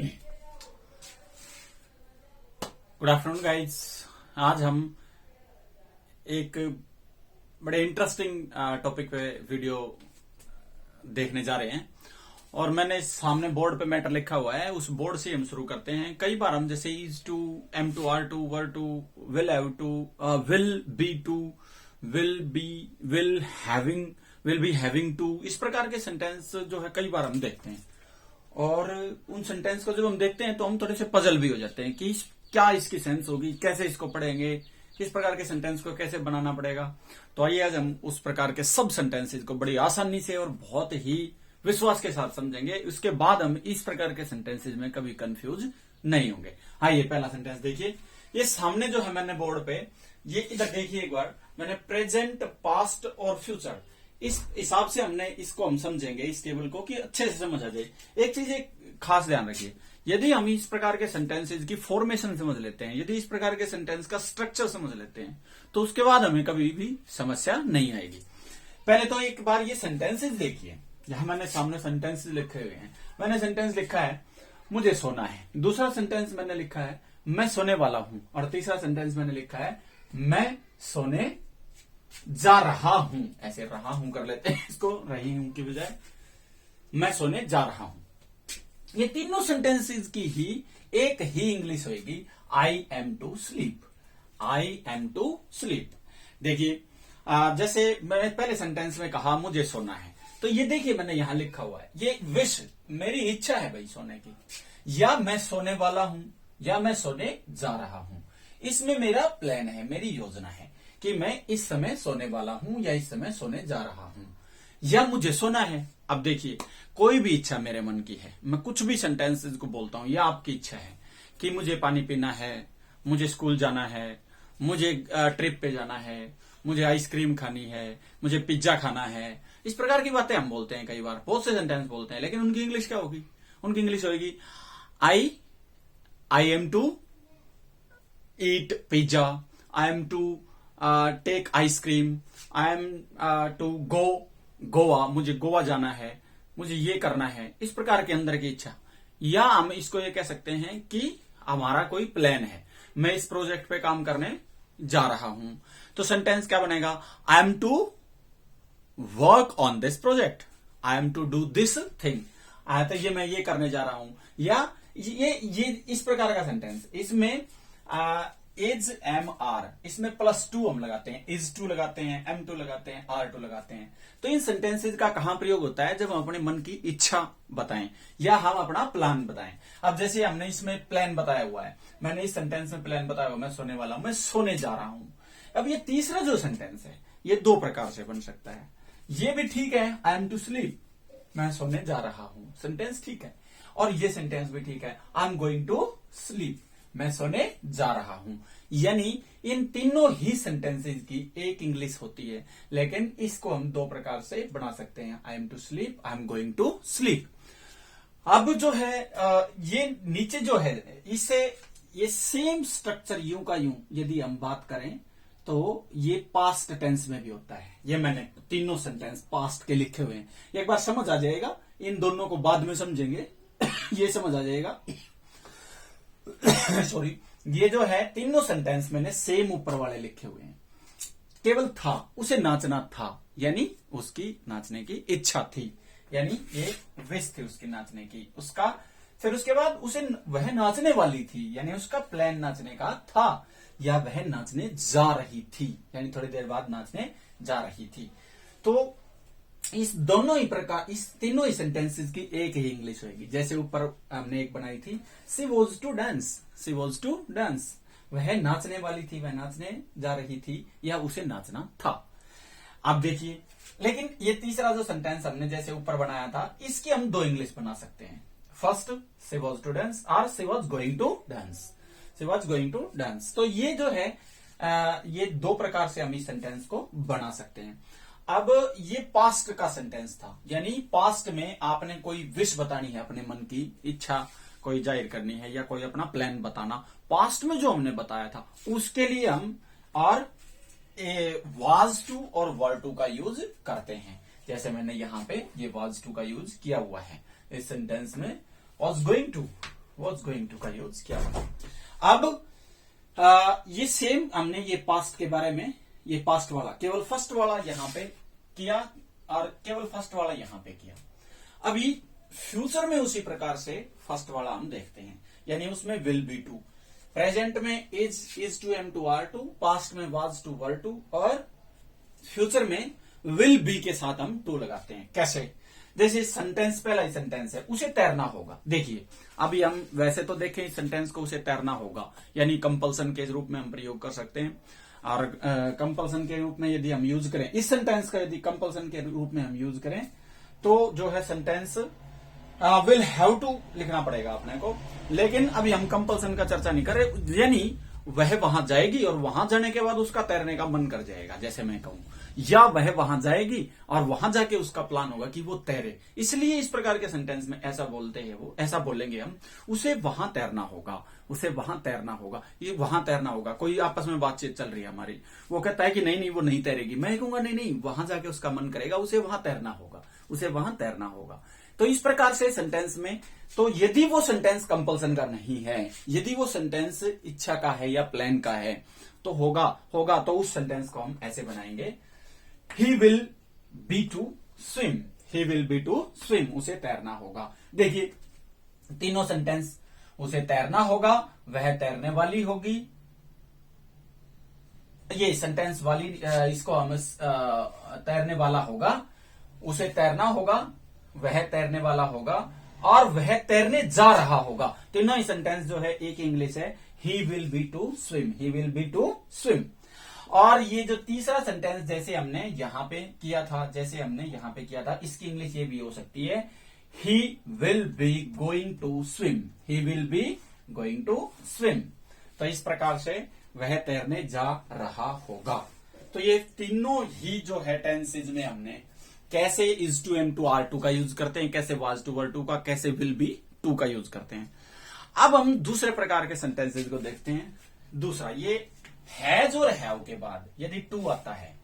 Good afternoon guys. आज हम एक बड़े इंटरेस्टिंग टॉपिक पे वीडियो देखने जा रहे हैं और मैंने सामने बोर्ड पे मैटर लिखा हुआ है, उस बोर्ड से हम शुरू करते हैं। कई बार हम जैसे is to, am to, are to, were to, will have to, will be to, will be, will having, will be having to, इस प्रकार के सेंटेंस जो है कई बार हम देखते हैं और उन सेंटेंस को जब हम देखते हैं तो हम थोड़े से पजल भी हो जाते हैं कि क्या इसकी सेंस होगी, कैसे इसको पढ़ेंगे, किस प्रकार के सेंटेंस को कैसे बनाना पड़ेगा। तो आइए आज हम उस प्रकार के सब सेंटेंसेस को बड़ी आसानी से और बहुत ही विश्वास के साथ समझेंगे। उसके बाद हम इस प्रकार के सेंटेंसेस में कभी कंफ्यूज नहीं होंगे। हाँ, ये पहला सेंटेंस देखिए, ये सामने जो है मैंने बोर्ड पे, ये इधर देखिए एक बार, मैंने प्रेजेंट, पास्ट और फ्यूचर, इस हिसाब से हमने इसको हम समझेंगे, इस टेबल को, कि अच्छे से समझ आ जाए। एक चीज एक खास ध्यान रखिए, यदि हम इस प्रकार के सेंटेंसेस की फॉर्मेशन समझ लेते हैं, यदि इस प्रकार के सेंटेंस का स्ट्रक्चर समझ लेते हैं, तो उसके बाद हमें कभी भी समस्या नहीं आएगी। पहले तो एक बार ये सेंटेंसेस देखिए, यहां मैंने सामने सेंटेंसेस लिखे हुए हैं। मैंने सेंटेंस लिखा है मुझे सोना है, दूसरा सेंटेंस मैंने लिखा है मैं सोने वाला हूं, और तीसरा सेंटेंस मैंने लिखा है मैं सोने जा रहा हूं। ऐसे रहा हूं कर लेते हैं इसको, रही हूं की बजाय मैं सोने जा रहा हूं। ये तीनों सेंटेंसेस की ही एक ही इंग्लिश होगी, I am to sleep, I am to sleep. देखिए जैसे मैंने पहले सेंटेंस में कहा मुझे सोना है, तो ये देखिए मैंने यहां लिखा हुआ है, ये विश, मेरी इच्छा है भाई सोने की, या मैं सोने वाला हूं, या मैं सोने जा रहा हूं। इसमें मेरा प्लान है, मेरी योजना है कि मैं इस समय सोने वाला हूं या इस समय सोने जा रहा हूं, या मुझे सोना है। अब देखिए कोई भी इच्छा मेरे मन की है, मैं कुछ भी सेंटेंसेस को बोलता हूं, या आपकी इच्छा है कि मुझे पानी पीना है, मुझे स्कूल जाना है, मुझे ट्रिप पे जाना है, मुझे आइसक्रीम खानी है, मुझे पिज्जा खाना है, इस प्रकार की बातें हम बोलते हैं। कई बार बहुत से सेंटेंस बोलते हैं, लेकिन उनकी इंग्लिश क्या होगी? उनकी इंग्लिश होगी I am to eat pizza, I am to take ice cream, I am to go Goa, मुझे गोवा जाना है, मुझे ये करना है, इस प्रकार के अंदर की इच्छा। या हम इसको ये कह सकते हैं कि हमारा कोई प्लान है, मैं इस प्रोजेक्ट पे काम करने जा रहा हूं। तो सेंटेंस क्या बनेगा? I am to work on this project, I am to do this thing, तो ये मैं ये करने जा रहा हूं। या ये इस प्रकार का सेंटेंस, इसमें इज एम आर, इसमें +2 हम लगाते हैं, इज टू लगाते हैं, एम टू लगाते हैं, आर टू लगाते हैं। तो इन सेंटेंसेस का कहां प्रयोग होता है? जब हम अपने मन की इच्छा बताएं या हम अपना प्लान बताएं। अब जैसे हमने इसमें प्लान बताया हुआ है, मैंने इस सेंटेंस में प्लान बताया हुआ, मैं सोने वाला हूं, मैं सोने जा रहा हूं। अब ये तीसरा जो सेंटेंस है, ये दो प्रकार से बन सकता है। ये भी ठीक है, आई एम टू स्लीप, मैं सोने जा रहा हूं, सेंटेंस ठीक है। और ये सेंटेंस भी ठीक है, I am going to sleep, मैं सोने जा रहा हूं। यानी इन तीनों ही सेंटेंसेस की एक इंग्लिश होती है, लेकिन इसको हम दो प्रकार से बना सकते हैं, I am to sleep, I am going to sleep. अब जो है ये नीचे जो है, इसे ये सेम स्ट्रक्चर यूं का यूं यदि हम बात करें तो ये पास्ट टेंस में भी होता है। ये मैंने तीनों सेंटेंस पास्ट के लिखे हुए हैं, एक बार समझ आ जाएगा, इन दोनों को बाद में समझेंगे ये समझ आ जाएगा। सॉरी, ये जो है तीनों सेंटेंस मैंने सेम ऊपर वाले लिखे हुए हैं। केवल था, उसे नाचना था, यानी उसकी नाचने की इच्छा थी, यानी ये विश थी उसकी नाचने की, उसका। फिर उसके बाद उसे वह नाचने वाली थी, यानी उसका प्लान नाचने का था, या वह नाचने जा रही थी, यानी थोड़ी देर बाद नाचने जा रही थी। तो इस दोनों ही प्रकार, इस तीनों ही सेंटेंसेस की एक ही इंग्लिश होगी। जैसे ऊपर हमने एक बनाई थी, she was to dance, she was to dance, वह नाचने वाली थी, वह नाचने जा रही थी, या उसे नाचना था। अब देखिए, लेकिन ये तीसरा जो सेंटेंस हमने जैसे ऊपर बनाया था, इसकी हम दो इंग्लिश बना सकते हैं। First, she was to dance, और she was going to dance, she was going to dance. तो ये जो है ये दो प्रकार से हम इस सेंटेंस को बना सकते हैं। अब ये पास्ट का सेंटेंस था, यानी पास्ट में आपने कोई विश बतानी है, अपने मन की इच्छा कोई जाहिर करनी है, या कोई अपना प्लान बताना। पास्ट में जो हमने बताया था उसके लिए हम और वाज टू और वर टू का यूज करते हैं। जैसे मैंने यहां पे ये वाज टू का यूज किया हुआ है इस सेंटेंस में, was going to, was going to का यूज किया हुआ। अब ये सेम हमने ये पास्ट के बारे में, ये पास्ट वाला केवल फर्स्ट वाला यहां पे किया और केवल फर्स्ट वाला यहां पे किया। अभी फ्यूचर में उसी प्रकार से फर्स्ट वाला हम देखते हैं, यानी उसमें विल बी टू, प्रेजेंट में is to am to are to, past में वाज टू वर टू, और फ्यूचर में विल बी के साथ हम टू लगाते हैं। कैसे? जैसे सेंटेंस, पहला ही सेंटेंस है, उसे तैरना होगा। देखिए अभी हम वैसे तो देखें इस सेंटेंस को, उसे तैरना होगा यानी कंपल्सन के रूप में हम प्रयोग कर सकते हैं। और कंपल्सन के रूप में यदि हम यूज करें इस सेंटेंस का, यदि कंपल्सन के रूप में हम यूज करें तो जो है सेंटेंस विल हैव टू लिखना पड़ेगा अपने को। लेकिन अभी हम कंपल्सन का चर्चा नहीं कर रहे, यानी वह वहां जाएगी और वहां जाने के बाद उसका तैरने का मन कर जाएगा, जैसे मैं कहूं, या वह वहां जाएगी और वहां जाके उसका प्लान होगा कि वो तैरे। इसलिए इस प्रकार के सेंटेंस में ऐसा बोलते हैं, वो ऐसा बोलेंगे हम, उसे वहां तैरना होगा, उसे वहां तैरना होगा, ये वहां तैरना होगा। कोई आपस में बातचीत चल रही है हमारी, वो कहता है कि नहीं नहीं वो नहीं तैरेगी, मैं कहूंगा नहीं नहीं वहां जाके उसका मन करेगा, उसे वहां तैरना होगा, उसे वहां तैरना होगा। तो इस प्रकार से सेंटेंस में, तो यदि वो सेंटेंस कंपल्सन का नहीं है, यदि वो सेंटेंस इच्छा का है या प्लान का है, तो होगा तो उस सेंटेंस को हम ऐसे बनाएंगे, he will be to swim, he will be to swim, उसे तैरना होगा। देखिए तीनों सेंटेंस, उसे तैरना होगा, वह तैरने वाली होगी, ये सेंटेंस वाली, इसको हम तैरने वाला होगा, उसे तैरना होगा, वह तैरने वाला होगा, और वह तैरने जा रहा होगा। तीनों ही सेंटेंस जो है, एक इंग्लिश है, he will be to swim, he will be to swim. और ये जो तीसरा सेंटेंस जैसे हमने यहां पे किया था, जैसे हमने यहां पे किया था, इसकी इंग्लिश ये भी हो सकती है, he will be going to swim, he will be going to swim. तो इस प्रकार से वह तैरने जा रहा होगा। तो ये तीनों ही जो है टेंसेज में हमने कैसे is to am to are to का यूज करते हैं, कैसे वाज टू वर टू का, कैसे विल बी टू का यूज करते हैं। अब हम दूसरे प्रकार के सेंटेंसेज को देखते हैं। दूसरा, ये हैज और हैव के बाद यदि टू आता है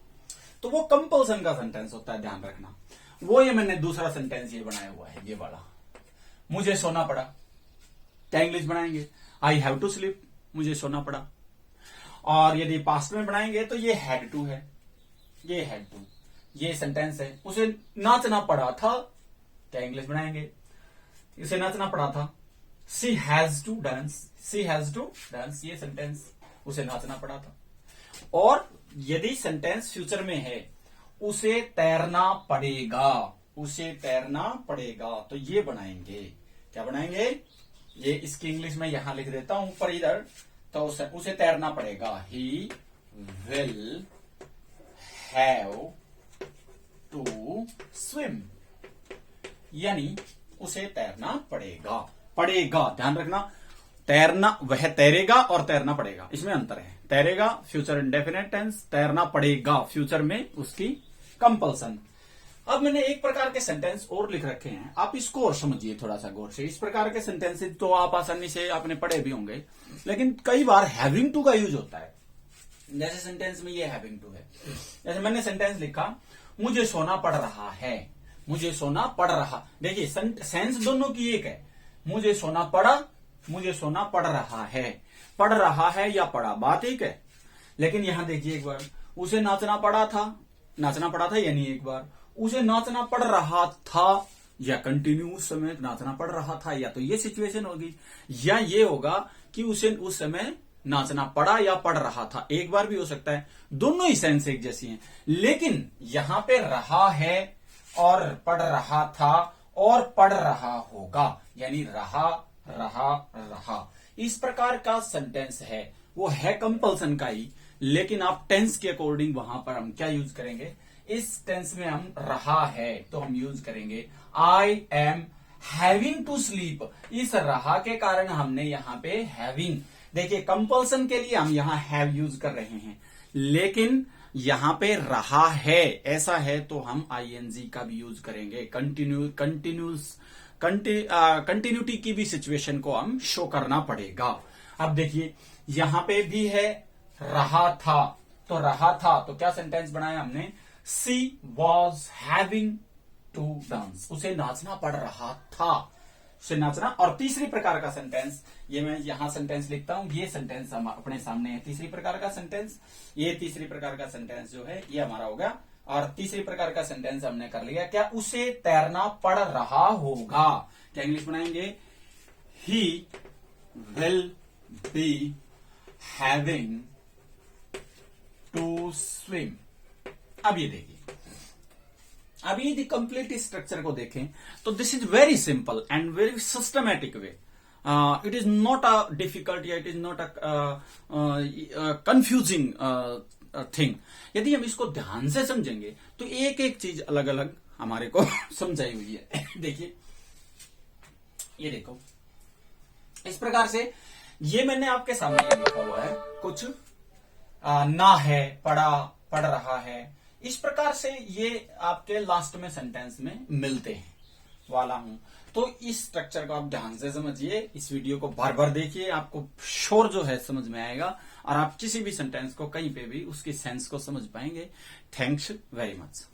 तो वो कंपल्सन का सेंटेंस होता है, ध्यान रखना। वो ये मैंने दूसरा सेंटेंस ये बनाया हुआ है, ये वाला, मुझे सोना पड़ा, क्या इंग्लिश बनाएंगे, आई हैव टू स्लीप, मुझे सोना पड़ा। और यदि पास्ट में बनाएंगे तो ये हैड टू है, ये हैड टू, ये सेंटेंस है, उसे नाचना पड़ा था, क्या इंग्लिश बनाएंगे, इसे नाचना पड़ा था, she has to dance, she has to dance, ये सेंटेंस, उसे नाचना पड़ा था। और यदि सेंटेंस फ्यूचर में है, उसे तैरना पड़ेगा, उसे तैरना पड़ेगा, तो ये बनाएंगे, क्या बनाएंगे, ये इसकी इंग्लिश में यहां लिख देता हूं ऊपर इधर, तो उसे तैरना पड़ेगा, he will have to swim, यानी उसे तैरना पड़ेगा, पड़ेगा, ध्यान रखना, तैरना, वह तैरेगा और तैरना पड़ेगा, इसमें अंतर है। तैरेगा फ्यूचर इंडेफिनिट टेंस, तैरना पड़ेगा फ्यूचर में उसकी कंपल्सन। अब मैंने एक प्रकार के सेंटेंस और लिख रखे हैं, आप इसको और समझिए थोड़ा सा गौर से। इस प्रकार के सेंटेंसेस तो आप आसानी से आपने पढ़े भी होंगे, लेकिन कई बार हैविंग टू का यूज होता है। जैसे सेंटेंस में ये हैविंग टू है, जैसे मैंने सेंटेंस लिखा, मुझे सोना पड़ रहा है, मुझे सोना पड़ रहा, देखिए सेंस दोनों की एक है, मुझे सोना पड़ा, मुझे सोना पड़ रहा है या पड़ा, बात एक है। लेकिन यहां देखिए एक बार, उसे नाचना पड़ा था यानी एक बार, उसे नाचना पड़ रहा था या कंटिन्यू उस समय नाचना पड़ रहा था, या तो ये सिचुएशन होगी, या ये होगा कि उसे उस समय नाचना पड़ा या पड़ रहा था, एक बार भी हो सकता है। दोनों ही सेंस एक जैसी हैं, लेकिन यहां पे रहा है और पढ़ रहा था और पढ़ रहा होगा, यानी रहा, इस प्रकार का सेंटेंस है, वो है कंपल्सन का ही, लेकिन आप टेंस के अकॉर्डिंग वहां पर हम क्या यूज करेंगे, इस टेंस में हम रहा है तो हम यूज करेंगे I am having to sleep. इस रहा के कारण हमने यहां पे हैविंग, देखिए कंपल्सन के लिए हम यहां हैव यूज कर रहे हैं, लेकिन यहां पे रहा है ऐसा है तो हम आईएनजी का भी यूज करेंगे। कंटिन्यूटी की भी सिचुएशन को हम शो करना पड़ेगा। अब देखिए यहां पे भी है रहा था, तो रहा था तो क्या सेंटेंस बनाया हमने, सी वॉज हैविंग टू डांस, उसे नाचना पड़ रहा था, से नाचना। और तीसरी प्रकार का सेंटेंस, ये मैं यहां सेंटेंस लिखता हूं, ये सेंटेंस हम अपने सामने है। तीसरी प्रकार का सेंटेंस, ये तीसरी प्रकार का सेंटेंस जो है ये हमारा होगा। और तीसरी प्रकार का सेंटेंस हमने कर लिया, क्या उसे तैरना पड़ रहा होगा। क्या इंग्लिश बनाएंगे, he will be having to swim. अब ये देखिए, अभी यदि कंप्लीट स्ट्रक्चर को देखें तो this is very simple and very systematic way. It is not a difficult या it is not a confusing thing. यदि हम इसको ध्यान से समझेंगे तो एक एक चीज अलग अलग हमारे को समझाई हुई है। देखिए, ये देखो, इस प्रकार से ये मैंने आपके सामने ये लिखा हुआ है कुछ ना है, पढ़ा, पढ़ रहा है। इस प्रकार से ये आपके लास्ट में सेंटेंस में मिलते हैं वाला हूं। तो इस स्ट्रक्चर को आप ध्यान से समझिए, इस वीडियो को बार बार देखिए, आपको श्योर जो है समझ में आएगा और आप किसी भी सेंटेंस को कहीं पे भी उसकी सेंस को समझ पाएंगे। Thanks very much.